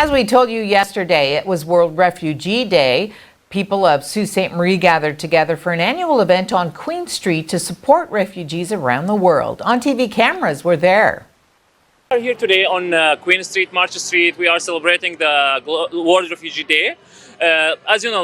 As we told you yesterday, it was World Refugee Day. People of Sault Ste. Marie gathered together for an annual event on Queen Street to support refugees around the world. On TV cameras were there. We are here today on Queen Street, March Street. We are celebrating the World Refugee Day. As you know,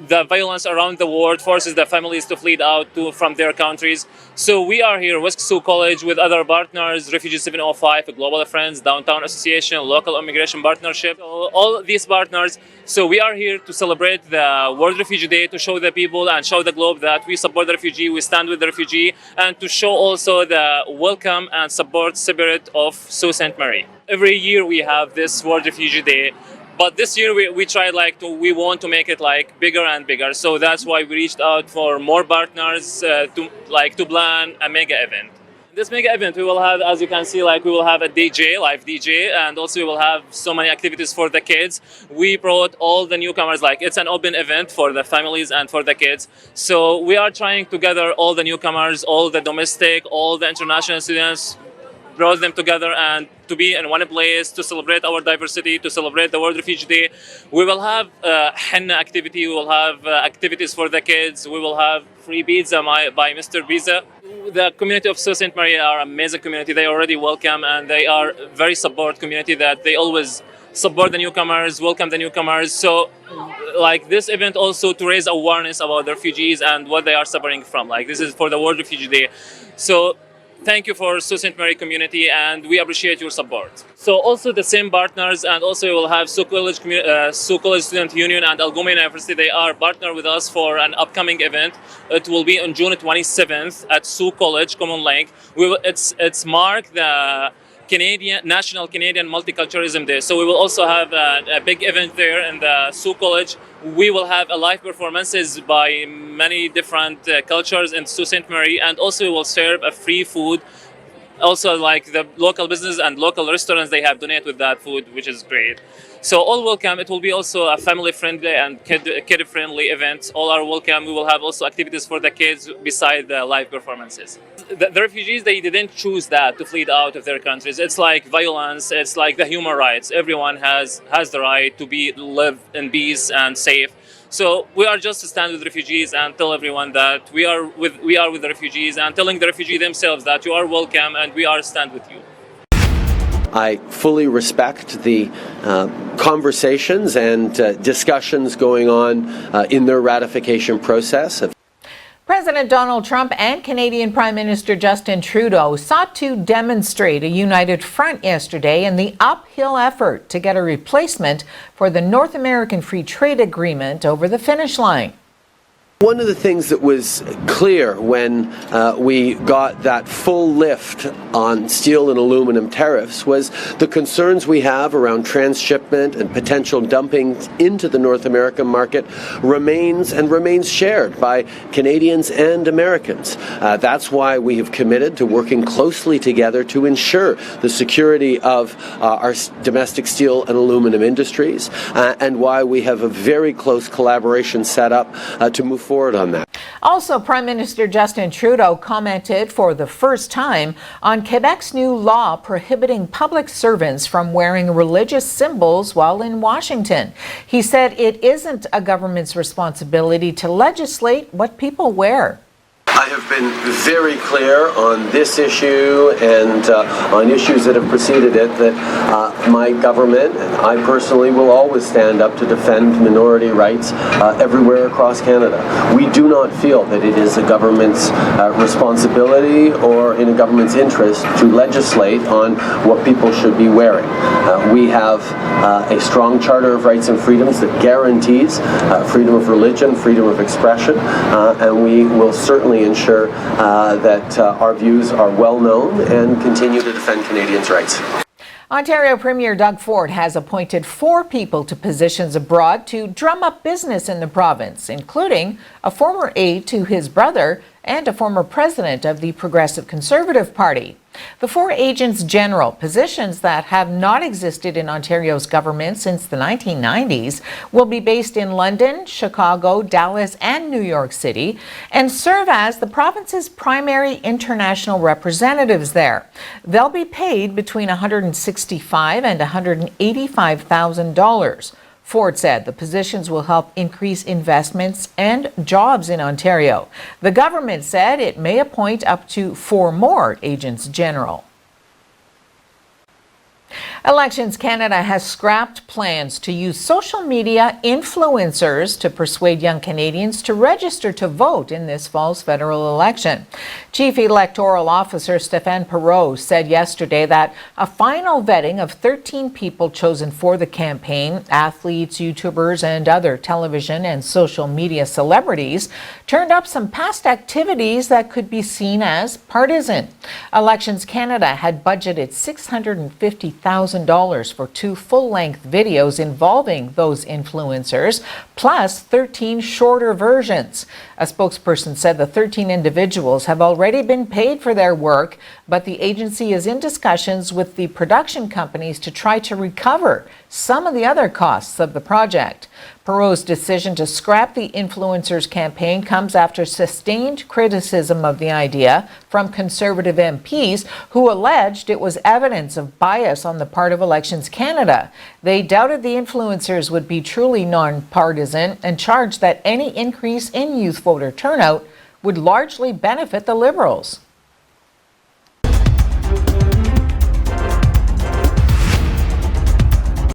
the violence around the world forces the families to flee out from their countries. So we are here, West Sault College, with other partners, Refugee 705, Global Friends, Downtown Association, Local Immigration Partnership, all these partners. So we are here to celebrate the World Refugee Day, to show the people and show the globe that we support the refugee, we stand with the refugee, and to show also the welcome and support spirit of Sault Ste. Marie. Every year we have this World Refugee Day. But this year we tried we want to make it bigger and bigger. So that's why we reached out for more partners to plan a mega event. This mega event we will have, as you can see, we will have a DJ, live DJ, and also we will have so many activities for the kids. We brought all the newcomers, it's an open event for the families and for the kids. So we are trying to gather all the newcomers, all the domestic, all the international students, brought them together and to be in one place to celebrate our diversity, to celebrate the World Refugee Day. We will have henna activity, we will have activities for the kids, we will have free pizza by Mr. Pizza. The community of Sault Ste. Marie are an amazing community. They already welcome and they are very support community that they always support the newcomers, welcome the newcomers. So this event also to raise awareness about the refugees and what they are suffering from. This is for the World Refugee Day. So thank you for Sault Ste. Marie community, and we appreciate your support. So also the same partners, and also we will have Sault College Student Union and Algoma University. They are partner with us for an upcoming event. It will be on June 27th at Sault College Common Lake. It's marked the National Canadian Multiculturalism Day. So we will also have a big event there in the Sault College. We will have a live performances by many different cultures in Sault Ste. Marie, and also we will serve a free food. Also, the local business and local restaurants, they have donate with that food, which is great. So all welcome. It will be also a family-friendly and kid-friendly event. All are welcome. We will have also activities for the kids beside the live performances. The refugees, they didn't choose that to flee out of their countries. It's violence. It's the human rights. Everyone has the right to live in peace and safe. So we are just to stand with refugees and tell everyone that we are with the refugees, and telling the refugee themselves that you are welcome and we are stand with you. I fully respect the conversations and discussions going on in their ratification process. President Donald Trump and Canadian Prime Minister Justin Trudeau sought to demonstrate a united front yesterday in the uphill effort to get a replacement for the North American Free Trade Agreement over the finish line. One of the things that was clear when we got that full lift on steel and aluminum tariffs was the concerns we have around transshipment and potential dumping into the North American market remains shared by Canadians and Americans. That's why we have committed to working closely together to ensure the security of our domestic steel and aluminum industries, and why we have a very close collaboration set up to move forward on that. Also, Prime Minister Justin Trudeau commented for the first time on Quebec's new law prohibiting public servants from wearing religious symbols while in Washington. He said it isn't a government's responsibility to legislate what people wear. I have been very clear on this issue and on issues that have preceded it that my government and I personally will always stand up to defend minority rights everywhere across Canada. We do not feel that it is a government's responsibility or in a government's interest to legislate on what people should be wearing. We have a strong Charter of Rights and Freedoms that guarantees freedom of religion, freedom of expression, and we will certainly ensure that our views are well known and continue to defend Canadians' rights. Ontario Premier Doug Ford has appointed 4 people to positions abroad to drum up business in the province, including a former aide to his brother and a former president of the Progressive Conservative Party. The 4 agents general, positions that have not existed in Ontario's government since the 1990s, will be based in London, Chicago, Dallas, and New York City, and serve as the province's primary international representatives there. They'll be paid between $165,000 and $185,000. Ford said the positions will help increase investments and jobs in Ontario. The government said it may appoint up to 4 more agents general. Elections Canada has scrapped plans to use social media influencers to persuade young Canadians to register to vote in this fall's federal election. Chief Electoral Officer Stéphane Perreault said yesterday that a final vetting of 13 people chosen for the campaign, athletes, YouTubers, and other television and social media celebrities, turned up some past activities that could be seen as partisan. Elections Canada had budgeted $650,000 for 2 full-length videos involving those influencers, plus 13 shorter versions. A spokesperson said the 13 individuals have already been paid for their work, but the agency is in discussions with the production companies to try to recover some of the other costs of the project. Perreault's decision to scrap the influencers campaign comes after sustained criticism of the idea from Conservative MPs who alleged it was evidence of bias on the part of Elections Canada. They doubted the influencers would be truly nonpartisan and charged that any increase in youth voter turnout would largely benefit the Liberals.